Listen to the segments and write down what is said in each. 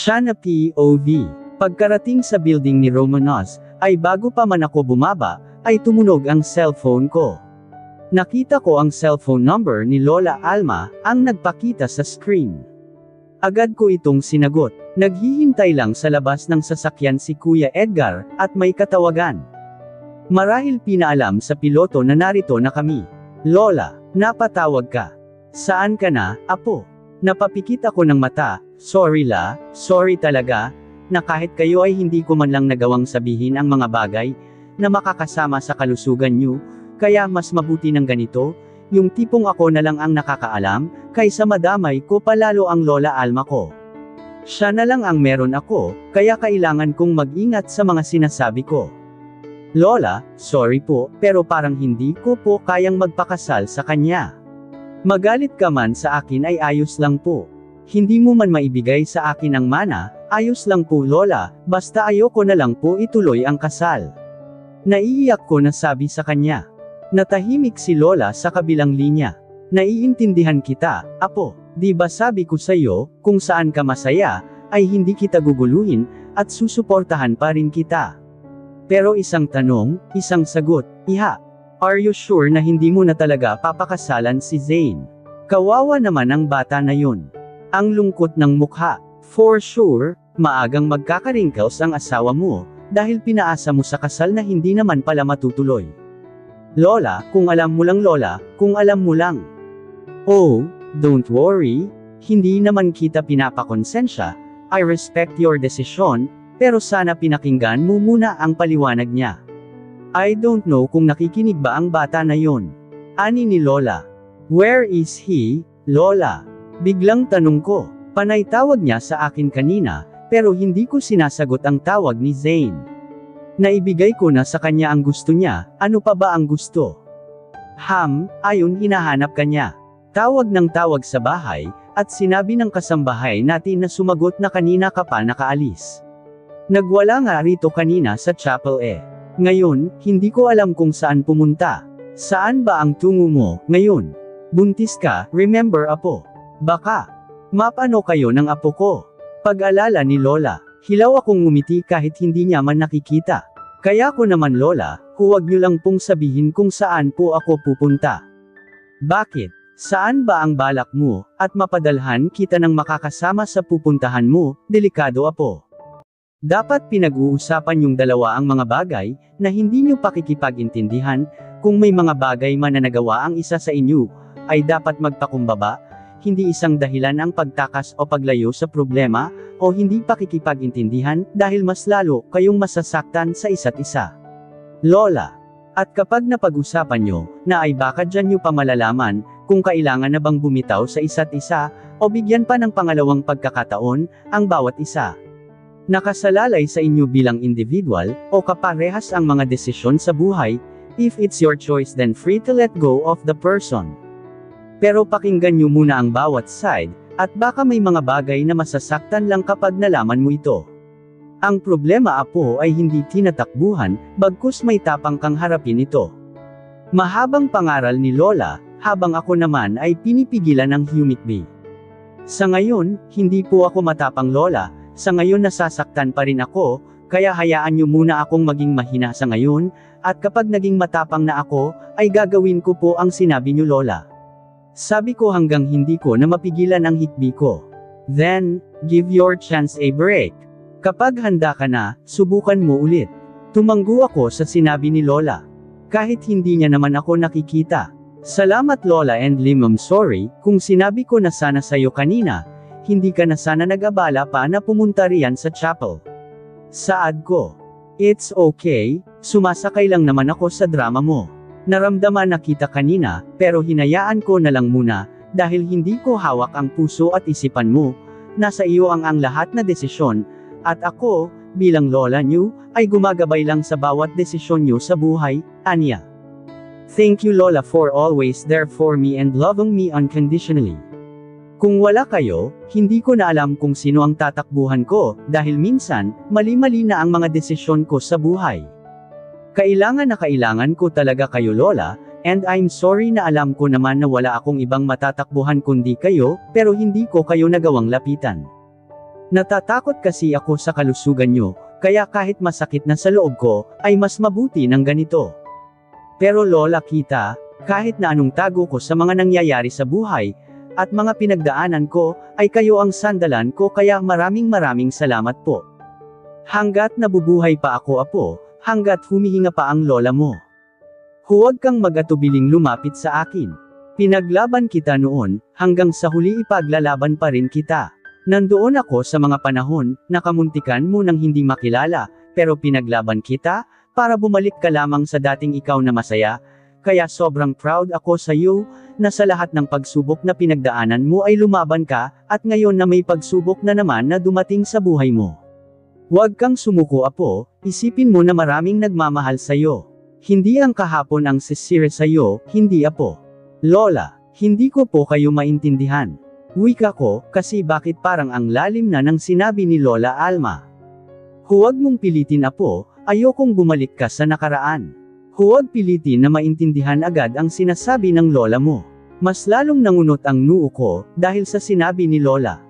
Siya na POV. Pagkarating sa building ni Romanos, ay bago pa man ako bumaba, ay tumunog ang cellphone ko. Nakita ko ang cellphone number ni Lola Alma, ang nagpakita sa screen. Agad ko itong sinagot. Naghihintay lang sa labas ng sasakyan si Kuya Edgar, at may katawagan. Marahil pinaalam sa piloto na narito na kami. Lola, napatawag ka. Saan ka na, apo? Napapikit ako ng mata. Sorry la, sorry talaga, na kahit kayo ay hindi ko man lang nagawang sabihin ang mga bagay, na makakasama sa kalusugan nyo, kaya mas mabuti ng ganito, yung tipong ako na lang ang nakakaalam, kaysa madamay ko palalo ang Lola Alma ko. Siya na lang ang meron ako, kaya kailangan kong mag-ingat sa mga sinasabi ko. Lola, sorry po, pero parang hindi ko po kayang magpakasal sa kanya. Magalit ka man sa akin ay ayos lang po. Hindi mo man maibigay sa akin ang mana, ayos lang po Lola, basta ayoko na lang po ituloy ang kasal. Naiiyak ko na sabi sa kanya. Natahimik si Lola sa kabilang linya. Naiintindihan kita, apo, di ba sabi ko sa'yo, kung saan ka masaya, ay hindi kita guguluhin, at susuportahan pa rin kita. Pero isang tanong, isang sagot, iha. Are you sure na hindi mo na talaga papakasalan si Zane? Kawawa naman ang bata na yun. Ang lungkot ng mukha. For sure, maagang magkaka-wrinkles ang asawa mo, dahil pinaasa mo sa kasal na hindi naman pala matutuloy. Lola, kung alam mo lang Lola, kung alam mo lang. Oh, don't worry, hindi naman kita pinapakonsensya, I respect your decision, pero sana pinakinggan mo muna ang paliwanag niya. I don't know kung nakikinig ba ang bata na yon. Ani ni Lola. Where is he, Lola? Biglang tanong ko. Panay tawag niya sa akin kanina, pero hindi ko sinasagot ang tawag ni Zane. Naibigay ko na sa kanya ang gusto niya, ano pa ba ang gusto? Ayun hinahanap kanya. Tawag ng tawag sa bahay, at sinabi ng kasambahay natin na sumagot na kanina ka pa nakaalis. Nagwala nga rito kanina sa chapel eh. Ngayon, hindi ko alam kung saan pumunta. Saan ba ang tungo mo, ngayon? Buntis ka, remember apo? Baka. Mapano kayo ng apo ko? Pag-alala ni Lola, hilaw akong ngumiti kahit hindi niya man nakikita. Kaya ko naman Lola, huwag niyo lang pong sabihin kung saan po ako pupunta. Bakit? Saan ba ang balak mo, at mapadalhan kita ng makakasama sa pupuntahan mo, delikado apo? Dapat pinag-uusapan yung dalawa ang mga bagay, na hindi nyo pakikipag-intindihan, kung may mga bagay man na nagawa ang isa sa inyo, ay dapat magpakumbaba, hindi isang dahilan ang pagtakas o paglayo sa problema, o hindi pakikipag-intindihan, dahil mas lalo kayong masasaktan sa isa't isa. Lola. At kapag napag-usapan nyo, na ay baka dyan nyo pa malalaman, kung kailangan na bang bumitaw sa isa't isa, o bigyan pa ng pangalawang pagkakataon, ang bawat isa. Nakasalalay sa inyo bilang individual, o kaparehas ang mga desisyon sa buhay, if it's your choice then free to let go of the person. Pero pakinggan nyo muna ang bawat side, at baka may mga bagay na masasaktan lang kapag nalaman mo ito. Ang problema apo ay hindi tinatakbuhan, bagkus may tapang kang harapin ito. Mahabang pangaral ni Lola, habang ako naman ay pinipigilan ng humikbi. Sa ngayon, hindi po ako matapang Lola, sa ngayon nasasaktan pa rin ako, kaya hayaan niyo muna akong maging mahina sa ngayon, at kapag naging matapang na ako, ay gagawin ko po ang sinabi niyo Lola. Sabi ko hanggang hindi ko na mapigilan ang hikbi ko. Then, give your chance a break. Kapag handa ka na, subukan mo ulit. Tumanggo ako sa sinabi ni Lola. Kahit hindi niya naman ako nakikita. Salamat Lola and Limam, sorry, kung sinabi ko na sana sayo kanina, hindi ka na sana nag-abala pa na pumunta riyan sa chapel. Saad ko. It's okay, sumasakay lang naman ako sa drama mo. Naramdaman na kita kanina, pero hinayaan ko na lang muna, dahil hindi ko hawak ang puso at isipan mo, nasa iyo ang lahat na desisyon, at ako, bilang lola niyo, ay gumagabay lang sa bawat desisyon niyo sa buhay, anya. Thank you Lola for always there for me and loving me unconditionally. Kung wala kayo, hindi ko na alam kung sino ang tatakbuhan ko, dahil minsan, mali-mali na ang mga desisyon ko sa buhay. Kailangan na kailangan ko talaga kayo Lola, and I'm sorry na alam ko naman na wala akong ibang matatakbuhan kundi kayo, pero hindi ko kayo nagawang lapitan. Natatakot kasi ako sa kalusugan nyo, kaya kahit masakit na sa loob ko, ay mas mabuti ng ganito. Pero Lola kita, kahit na anong tago ko sa mga nangyayari sa buhay, at mga pinagdaanan ko, ay kayo ang sandalan ko kaya maraming salamat po. Hanggat nabubuhay pa ako apo, hanggat humihinga pa ang lola mo. Huwag kang mag-atubiling lumapit sa akin. Pinaglaban kita noon, hanggang sa huli ipaglalaban pa rin kita. Nandoon ako sa mga panahon, nakamuntikan mo nang hindi makilala, pero pinaglaban kita, para bumalik ka lamang sa dating ikaw na masaya, kaya sobrang proud ako sa iyo, na sa lahat ng pagsubok na pinagdaanan mo ay lumaban ka, at ngayon na may pagsubok na naman na dumating sa buhay mo. Huwag kang sumuko apo, isipin mo na maraming nagmamahal sa iyo. Hindi ang kahapon ang sisira sa iyo, hindi apo. Lola, hindi ko po kayo maintindihan. Wika ko, kasi bakit parang ang lalim na ng sinabi ni Lola Alma. Huwag mong pilitin apo, ayokong bumalik ka sa nakaraan. Huwag pilitin na maintindihan agad ang sinasabi ng lola mo. Mas lalong nangunot ang noo ko, dahil sa sinabi ni Lola.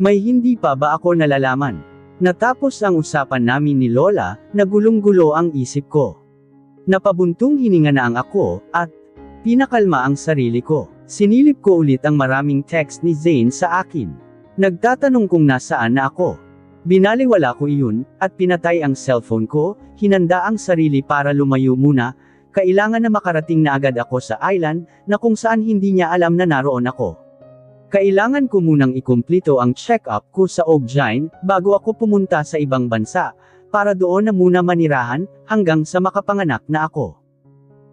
May hindi pa ba ako nalalaman? Natapos ang usapan namin ni Lola, nagulong-gulo ang isip ko. Napabuntong hininga na ang ako, at pinakalma ang sarili ko. Sinilip ko ulit ang maraming text ni Zane sa akin. Nagtatanong kung nasaan na ako. Binaliwala ko iyon, at pinatay ang cellphone ko, hinanda ang sarili para lumayo muna, kailangan na makarating na agad ako sa island, na kung saan hindi niya alam na naroon ako. Kailangan ko munang ikumpleto ang check-up ko sa Oakjine, bago ako pumunta sa ibang bansa, para doon na muna manirahan, hanggang sa makapanganak na ako.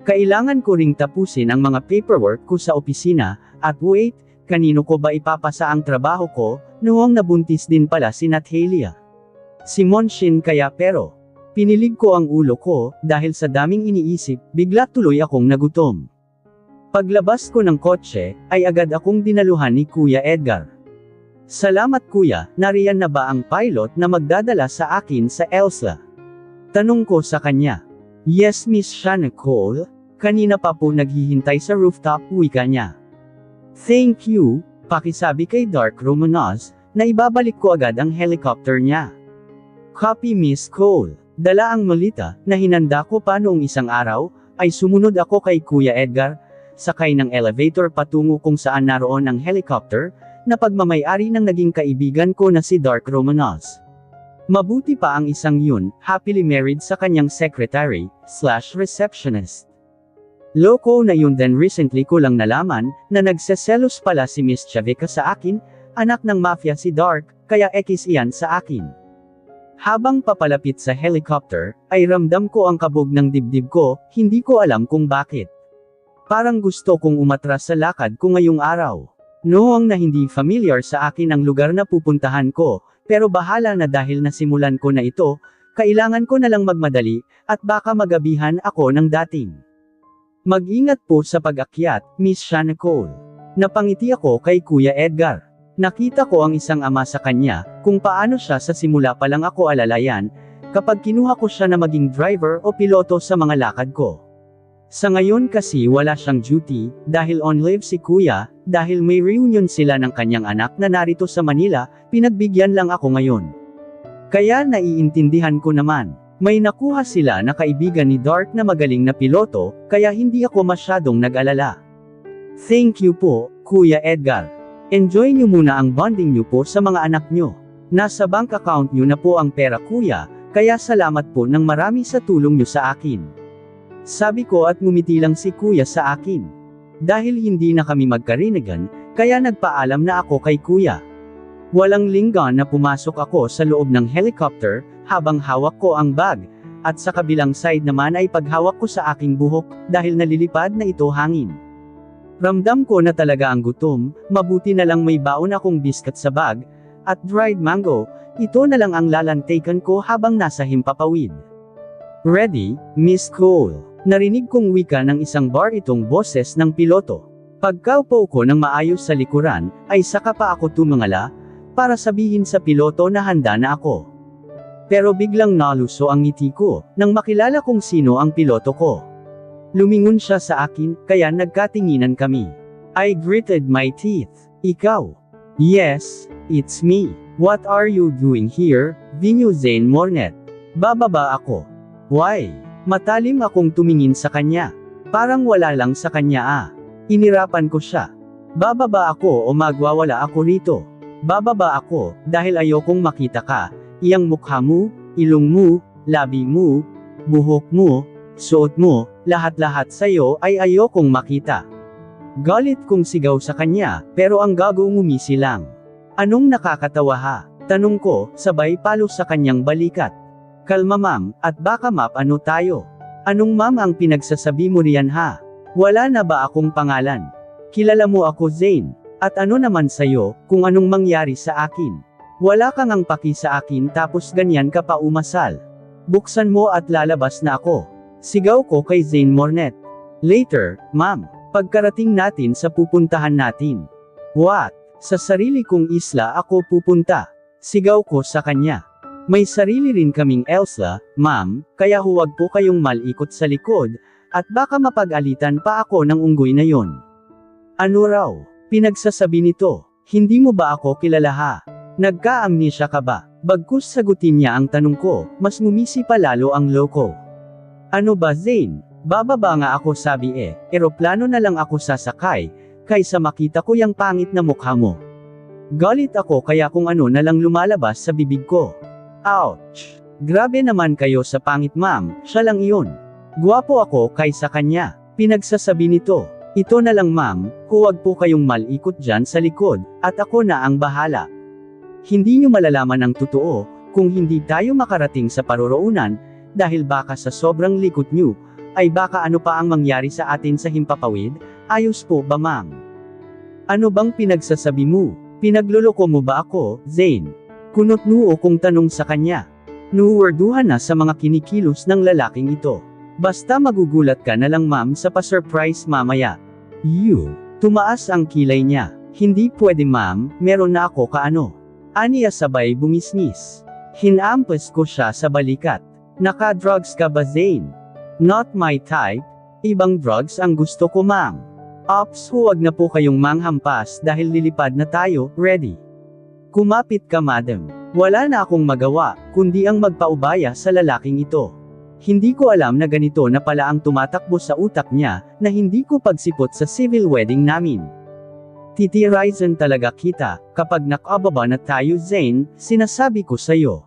Kailangan ko ring tapusin ang mga paperwork ko sa opisina, at wait, kanino ko ba ipapasa ang trabaho ko, noong nabuntis din pala si Natalia. Si Monshin kaya pero, pinilig ko ang ulo ko, dahil sa daming iniisip, bigla tuloy akong nagutom. Paglabas ko ng kotse, ay agad akong dinaluhan ni Kuya Edgar. Salamat kuya, nariyan na ba ang pilot na magdadala sa akin sa Elsa? Tanong ko sa kanya. Yes Miss Shana Cole, kanina pa po naghihintay sa rooftop, wika niya. Thank you, pakisabi kay Dark Romanos, na ibabalik ko agad ang helicopter niya. Copy Miss Cole, dala ang malita, na hinanda ko pa noong isang araw, ay sumunod ako kay Kuya Edgar, sakay ng elevator patungo kung saan naroon ang helicopter, na pagmamayari ng naging kaibigan ko na si Dark Romanos. Mabuti pa ang isang yun, happily married sa kanyang secretary/receptionist. Loko na yun then recently ko lang nalaman, na nagseselos pala si Miss Chavika sa akin, anak ng mafia si Dark, kaya ekis iyan sa akin. Habang papalapit sa helicopter, ay ramdam ko ang kabog ng dibdib ko, hindi ko alam kung bakit. Parang gusto kong umatras sa lakad ko ngayong araw. Noong na hindi familiar sa akin ang lugar na pupuntahan ko, pero bahala na dahil nasimulan ko na ito, kailangan ko na lang magmadali, at baka magabihan ako ng dating. Mag-ingat po sa pag-akyat, Miss Shana Cole. Napangiti ako kay Kuya Edgar. Nakita ko ang isang ama sa kanya, kung paano siya sa simula pa lang ako alalayan, kapag kinuha ko siya na maging driver o piloto sa mga lakad ko. Sa ngayon kasi wala siyang duty, dahil on leave si Kuya, dahil may reunion sila ng kanyang anak na narito sa Manila, pinagbigyan lang ako ngayon. Kaya naiintindihan ko naman. May nakuha sila na kaibigan ni Dark na magaling na piloto, kaya hindi ako masyadong nag-alala. Thank you po, Kuya Edgar. Enjoy niyo muna ang bonding niyo po sa mga anak niyo. Nasa bank account niyo na po ang pera kuya, kaya salamat po ng marami sa tulong niyo sa akin. Sabi ko at ngumiti lang si kuya sa akin. Dahil hindi na kami magkarinigan, kaya nagpaalam na ako kay kuya. Walang linggan na pumasok ako sa loob ng helicopter, habang hawak ko ang bag, at sa kabilang side naman ay paghawak ko sa aking buhok, dahil nalilipad na ito hangin. Ramdam ko na talaga ang gutom, mabuti na lang may baon akong biscuit sa bag, at dried mango, ito na lang ang lalantakan ko habang nasa himpapawid. Ready, Miss Cole? Narinig kong wika ng isang bar itong boses ng piloto. Pagkaupo ko ng maayos sa likuran, ay saka pa ako tumangala, para sabihin sa piloto na handa na ako. Pero biglang naluso ang ngiti ko, nang makilala kong sino ang piloto ko. Lumingon siya sa akin, kaya nagkatinginan kami. I gritted my teeth. Ikaw? Yes, it's me. What are you doing here, Vinyo Zane Mornet? Bababa ako. Why? Matalim akong tumingin sa kanya. Parang wala lang sa kanya Inirapan ko siya. Bababa ako o magwawala ako rito. Bababa ako, dahil ayokong makita ka. Iyang mukha mo, ilong mo, labi mo, buhok mo, suot mo, lahat-lahat sa'yo ay ayokong makita. Galit kong sigaw sa kanya, pero ang gago ngumisi lang. Anong nakakatawa ha? Tanong ko, sabay palo sa kanyang balikat. Kalma ma'am, at baka ano tayo? Anong ma'am ang pinagsasabi mo riyan ha? Wala na ba akong pangalan? Kilala mo ako Zane. At ano naman sa'yo, kung anong mangyari sa akin? Wala kang ang paki sa akin tapos ganyan ka pa umasal. Buksan mo at lalabas na ako. Sigaw ko kay Zane Mornet. Later, ma'am, pagkarating natin sa pupuntahan natin. What? Sa sarili kong isla ako pupunta. Sigaw ko sa kanya. May sarili rin kaming Elsa, ma'am, kaya huwag po kayong malikot sa likod, at baka mapag-alitan pa ako ng unggoy na yon. Ano raw? Pinagsasabi nito, hindi mo ba ako kilala ha? Nagka-amnesia ka ba? Bagkus sagutin niya ang tanong ko, mas ngumisi pa lalo ang loko. Ano ba Zane? Bababa nga ako sabi eroplano na lang ako sasakay, kaysa makita ko yung pangit na mukha mo. Galit ako kaya kung ano na lang lumalabas sa bibig ko. Ouch! Grabe naman kayo sa pangit ma'am, siya lang iyon. Guwapo ako kaysa kanya. Pinagsasabi nito, ito na lang ma'am, huwag po kayong malikot dyan sa likod, at ako na ang bahala. Hindi nyo malalaman ang totoo, kung hindi tayo makarating sa paroroonan, dahil baka sa sobrang likot nyo, ay baka ano pa ang mangyari sa atin sa himpapawid, ayos po ba ma'am? Ano bang pinagsasabi mo? Pinagluloko mo ba ako, Zane? Kunot nuo kong tanong sa kanya. Nuwerduhan na sa mga kinikilos ng lalaking ito. Basta magugulat ka na lang ma'am sa pa-surprise mamaya. Tumaas ang kilay niya. Hindi pwede ma'am, meron na ako kaano. Aniya sabay bumisnis. Hinampas ko siya sa balikat. Naka-drugs ka ba Zane? Not my type. Ibang drugs ang gusto ko ma'am. Ops, huwag na po kayong manghampas dahil lilipad na tayo, ready. Kumapit ka madam. Wala na akong magawa, kundi ang magpaubaya sa lalaking ito. Hindi ko alam na ganito na pala ang tumatakbo sa utak niya, na hindi ko pagsipot sa civil wedding namin. Titiraizan talaga kita, kapag nakababa na tayo Zane, sinasabi ko sa'yo.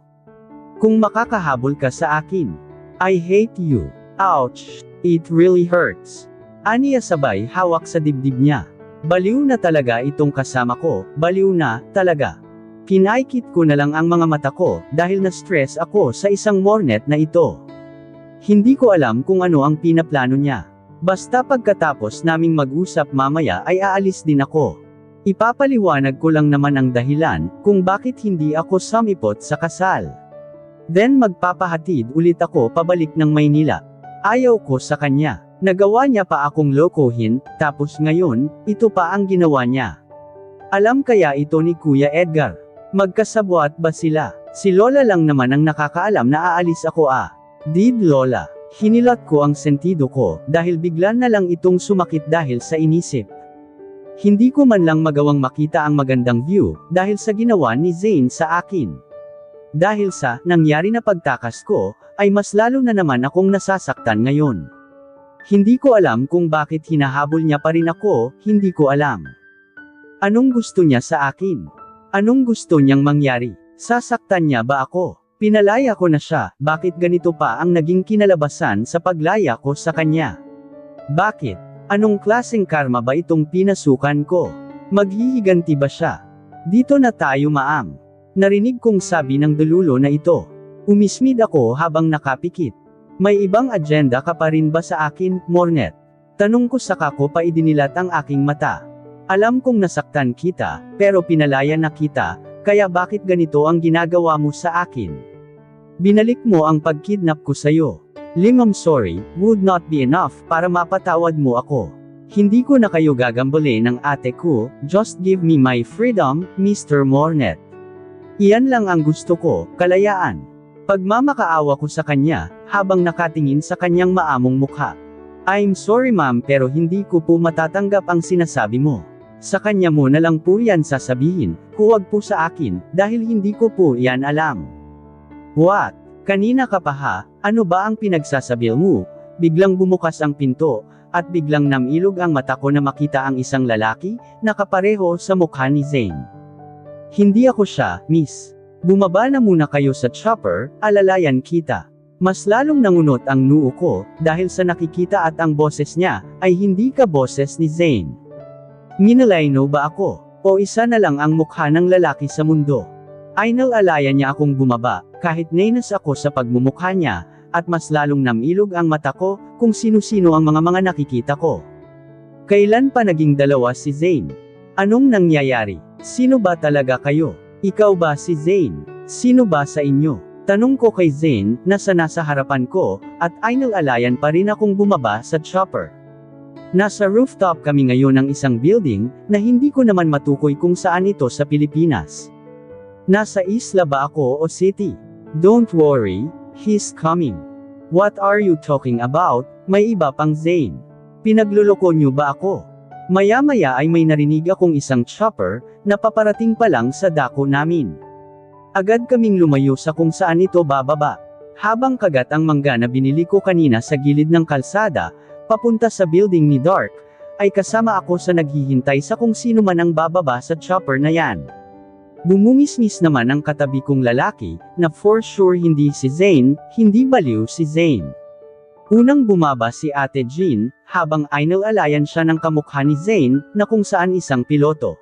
Kung makakahabol ka sa akin. I hate you. Ouch, it really hurts. Aniya sabay hawak sa dibdib niya. Baliw na talaga itong kasama ko, baliw na, talaga. Kinaikit ko na lang ang mga mata ko, dahil na-stress ako sa isang mornet na ito. Hindi ko alam kung ano ang pinaplano niya. Basta pagkatapos naming mag-usap mamaya ay aalis din ako. Ipapaliwanag ko lang naman ang dahilan, kung bakit hindi ako sumipot sa kasal. Then magpapahatid ulit ako pabalik ng Maynila. Ayaw ko sa kanya. Nagawa niya pa akong lokohin, tapos ngayon, ito pa ang ginawa niya. Alam kaya ito ni Kuya Edgar? Magkasabwat ba sila? Si Lola lang naman ang nakakaalam na aalis ako Did Lola? Hinilat ko ang sentido ko, dahil bigla na lang itong sumakit dahil sa inisip. Hindi ko man lang magawang makita ang magandang view, dahil sa ginawa ni Zane sa akin. Dahil sa nangyari na pagtakas ko, ay mas lalo na naman akong nasasaktan ngayon. Hindi ko alam kung bakit hinahabol niya pa rin ako, hindi ko alam. Anong gusto niya sa akin? Anong gusto niyang mangyari? Sasaktan niya ba ako? Pinalaya ko na siya, bakit ganito pa ang naging kinalabasan sa paglaya ko sa kanya? Bakit? Anong klaseng karma ba itong pinasukan ko? Maghihiganti ba siya? Dito na tayo ma'am. Narinig kong sabi ng dululo na ito. Umismid ako habang nakapikit. May ibang agenda ka pa rin ba sa akin, Mornet? Tanong ko saka ko pa idinilat ang aking mata. Alam kong nasaktan kita, pero pinalaya na kita, kaya bakit ganito ang ginagawa mo sa akin? Binalik mo ang pagkidnap ko sa'yo. I'm sorry, would not be enough para mapatawad mo ako. Hindi ko na kayo gagambole ng ate ko, just give me my freedom, Mr. Mornet. Iyan lang ang gusto ko, kalayaan. Pagmamakaawa ko sa kanya, habang nakatingin sa kanyang maamong mukha. I'm sorry ma'am pero hindi ko po matatanggap ang sinasabi mo. Sa kanya mo na lang po yan sasabihin, huwag po sa akin, dahil hindi ko po yan alam. What? Kanina ka pa ha? Ano ba ang pinagsasabi mo? Biglang bumukas ang pinto, at biglang namilog ang mata ko na makita ang isang lalaki, nakapareho sa mukha ni Zane. Hindi ako siya, miss. Bumaba na muna kayo sa chopper, alalayan kita. Mas lalong nangunot ang noo ko, dahil sa nakikita at ang boses niya, ay hindi ka boses ni Zane. Minalayno ba ako? O isa na lang ang mukha ng lalaki sa mundo? Ay nalalayan niya akong bumaba, kahit nainas ako sa pagmumukha niya, at mas lalong namilog ang mata ko, kung sino-sino ang mga nakikita ko. Kailan pa naging dalawa si Zane? Anong nangyayari? Sino ba talaga kayo? Ikaw ba si Zane? Sino ba sa inyo? Tanong ko kay Zane, na nasa harapan ko, at ay nalalayan pa rin akong bumaba sa chopper. Nasa rooftop kami ngayon ng isang building, na hindi ko naman matukoy kung saan ito sa Pilipinas. Nasa isla ba ako o city? Don't worry, he's coming. What are you talking about? May iba pang Zane. Pinagluloko niyo ba ako? Maya-maya ay may narinig akong isang chopper, na paparating pa lang sa dako namin. Agad kaming lumayo sa kung saan ito bababa. Habang kagat ang mangga na binili ko kanina sa gilid ng kalsada, papunta sa building ni Dark, ay kasama ako sa naghihintay sa kung sino man ang bababa sa chopper na yan. Bumungisngis naman ang katabi kong lalaki, na for sure hindi si Zane, hindi baliw si Zane. Unang bumaba si Ate Jean, habang ay nalalayan siya ng kamukha ni Zane, na kung saan isang piloto.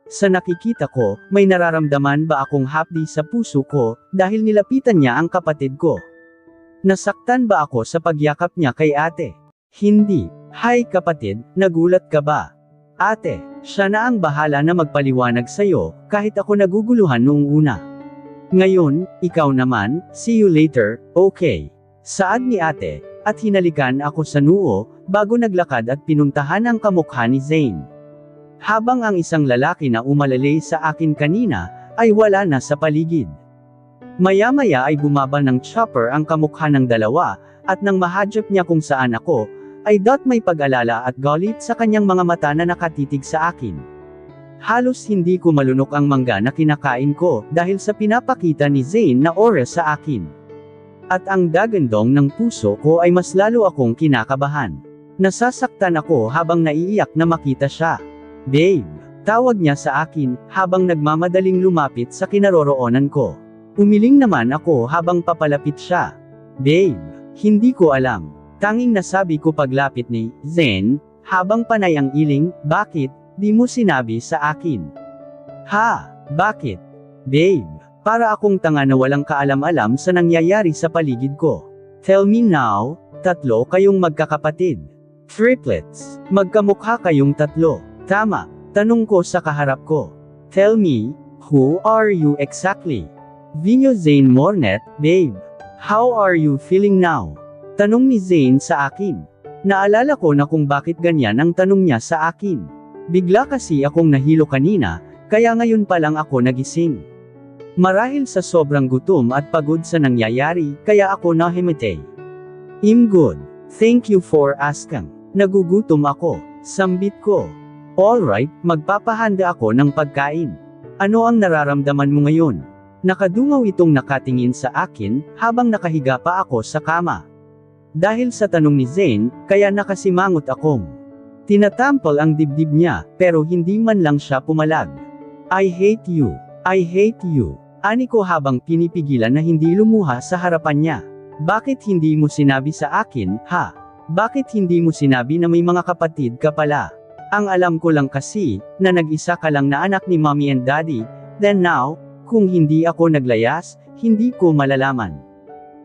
Sa nakikita ko, may nararamdaman ba akong hapdi sa puso ko, dahil nilapitan niya ang kapatid ko. Nasaktan ba ako sa pagyakap niya kay ate? Hindi. Hi kapatid, nagulat ka ba? Ate, siya na ang bahala na magpaliwanag sa'yo, kahit ako naguguluhan noong una. Ngayon, ikaw naman, see you later, okay. Saad ni ate, at hinalikan ako sa noo, bago naglakad at pinuntahan ang kamukha ni Zane. Habang ang isang lalaki na umalalay sa akin kanina, ay wala na sa paligid. Maya-maya ay bumaba ng chopper ang kamukha ng dalawa, at nang mahadyap niya kung saan ako, ay may pag-alala at galit sa kanyang mga mata na nakatitig sa akin. Halos hindi ko malunok ang mangga na kinakain ko, dahil sa pinapakita ni Zane na oras sa akin. At ang dagandong ng puso ko ay mas lalo akong kinakabahan. Nasasaktan ako habang naiiyak na makita siya. Babe, tawag niya sa akin, habang nagmamadaling lumapit sa kinaroroonan ko. Umiling naman ako habang papalapit siya. Babe, hindi ko alam. Tanging nasabi ko paglapit ni Zane, habang panay ang iling, bakit, di mo sinabi sa akin? Ha, bakit? Babe, para akong tanga na walang kaalam-alam sa nangyayari sa paligid ko. Tell me now, tatlo kayong magkakapatid. Triplets, magkamukha kayong tatlo. Tama, tanong ko sa kaharap ko. Tell me, who are you exactly? Vinyo Zane Mornet, babe. How are you feeling now? Tanong ni Zane sa akin. Naalala ko na kung bakit ganyan ang tanong niya sa akin. Bigla kasi akong nahilo kanina, kaya ngayon pa lang ako nagising. Marahil sa sobrang gutom at pagod sa nangyayari, kaya ako nahimite. I'm good. Thank you for asking. Nagugutom ako. Sambit ko. Alright, magpapahanda ako ng pagkain. Ano ang nararamdaman mo ngayon? Nakadungaw itong nakatingin sa akin, habang nakahiga pa ako sa kama. Dahil sa tanong ni Zane, kaya nakasimangot akong. Tinatampal ang dibdib niya, pero hindi man lang siya pumalag. I hate you. I hate you. Ani ko habang pinipigilan na hindi lumuha sa harapan niya. Bakit hindi mo sinabi sa akin, ha? Bakit hindi mo sinabi na may mga kapatid ka pala? Ang alam ko lang kasi, na nag-isa ka lang na anak ni mommy and daddy, then now, kung hindi ako naglayas, hindi ko malalaman.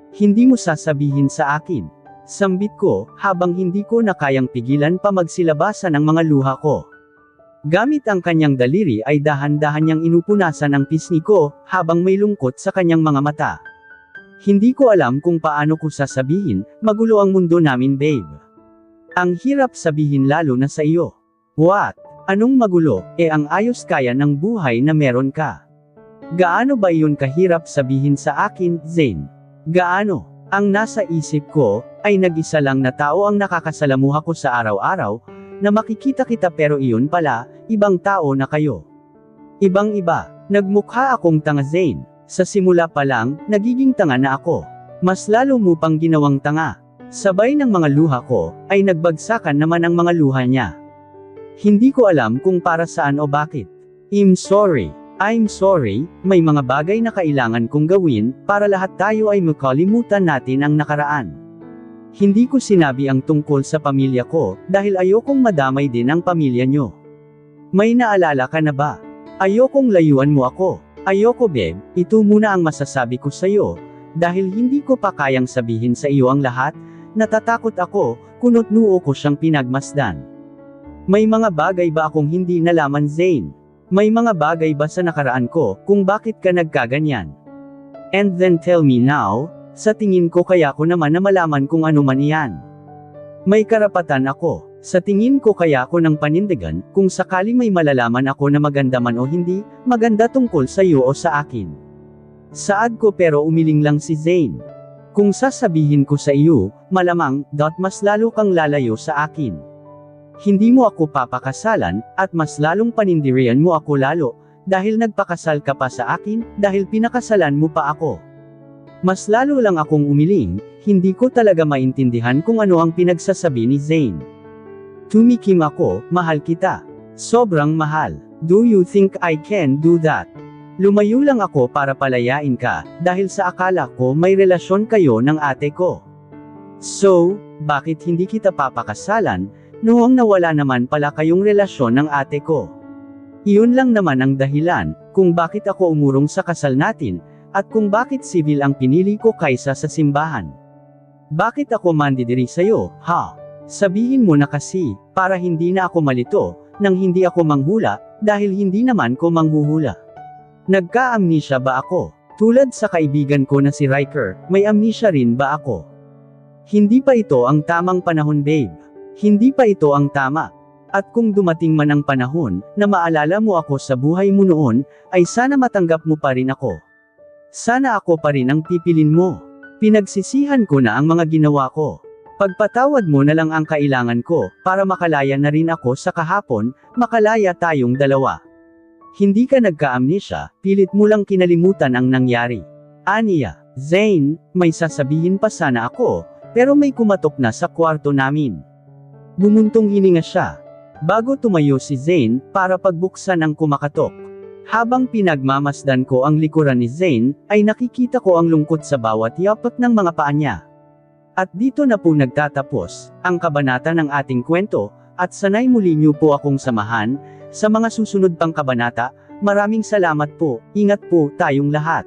Hindi mo sasabihin sa akin. Sambit ko, habang hindi ko na kayang pigilan pa magsilabasan ang mga luha ko. Gamit ang kanyang daliri ay dahan-dahan niyang inupunasan ang pisngi ko, habang may lungkot sa kanyang mga mata. Hindi ko alam kung paano ko sasabihin, magulo ang mundo namin babe. Ang hirap sabihin lalo na sa iyo. What? Anong magulo, ang ayos kaya ng buhay na meron ka? Gaano ba iyon kahirap sabihin sa akin, Zane? Gaano? Ang nasa isip ko, ay nag-isa lang na tao ang nakakasalamuha ko sa araw-araw, na makikita kita pero iyon pala, ibang tao na kayo. Ibang-iba. Nagmukha akong tanga Zane. Sa simula pa lang, nagiging tanga na ako. Mas lalo mo pang ginawang tanga. Sabay ng mga luha ko, ay nagbagsakan naman ang mga luha niya. Hindi ko alam kung para saan o bakit. I'm sorry, may mga bagay na kailangan kong gawin, para lahat tayo ay makalimutan natin ang nakaraan. Hindi ko sinabi ang tungkol sa pamilya ko, dahil ayokong madamay din ang pamilya nyo. May naalala ka na ba? Ayokong layuan mo ako. Ayoko babe, ito muna ang masasabi ko sa'yo, dahil hindi ko pa kayang sabihin sa iyo ang lahat, natatakot ako, kunot noo ko siyang pinagmasdan. May mga bagay ba akong hindi nalaman Zane? May mga bagay ba sa nakaraan ko, kung bakit ka nagkaganyan? And then tell me now, sa tingin ko kaya ko naman na malaman kung ano man iyan. May karapatan ako, sa tingin ko kaya ko ng panindigan, kung sakali may malalaman ako na maganda man o hindi, maganda tungkol sa iyo o sa akin. Saad ko pero umiling lang si Zane. Kung sasabihin ko sa iyo, malamang, mas lalo kang lalayo sa akin. Hindi mo ako papakasalan, at mas lalong panindirian mo ako lalo, dahil nagpakasal ka pa sa akin, dahil pinakasalan mo pa ako. Mas lalo lang akong umiling, hindi ko talaga maintindihan kung ano ang pinagsasabi ni Zane. Tumikim ako, mahal kita. Sobrang mahal. Do you think I can do that? Lumayo lang ako para palayain ka, dahil sa akala ko may relasyon kayo ng ate ko. So, bakit hindi kita papakasalan, noong nawala naman pala kayong relasyon ng ate ko? Iyon lang naman ang dahilan, kung bakit ako umurong sa kasal natin, at kung bakit civil ang pinili ko kaysa sa simbahan. Bakit ako mandidiri sa'yo, ha? Sabihin mo na kasi, para hindi na ako malito, nang hindi ako manghula, dahil hindi naman ko manghuhula. Nagka-amnesia ba ako? Tulad sa kaibigan ko na si Riker, may amnesia rin ba ako? Hindi pa ito ang tamang panahon babe. Hindi pa ito ang tama. At kung dumating man ang panahon, na maalala mo ako sa buhay mo noon, ay sana matanggap mo pa rin ako. Sana ako pa rin ang pipilin mo. Pinagsisihan ko na ang mga ginawa ko. Pagpatawad mo na lang ang kailangan ko, para makalaya na rin ako sa kahapon, makalaya tayong dalawa. Hindi ka nagka-amnesia, pilit mo lang kinalimutan ang nangyari. Aniya, Zane, may sasabihin pa sana ako, pero may kumatok na sa kwarto namin. Bumuntong hininga siya. Bago tumayo si Zane, para pagbuksan ang kumakatok. Habang pinagmamasdan ko ang likuran ni Zane, ay nakikita ko ang lungkot sa bawat yapak ng mga paa niya. At dito na po nagtatapos, ang kabanata ng ating kwento, at sanay muli niyo po akong samahan, sa mga susunod pang kabanata. Maraming salamat po, ingat po tayong lahat.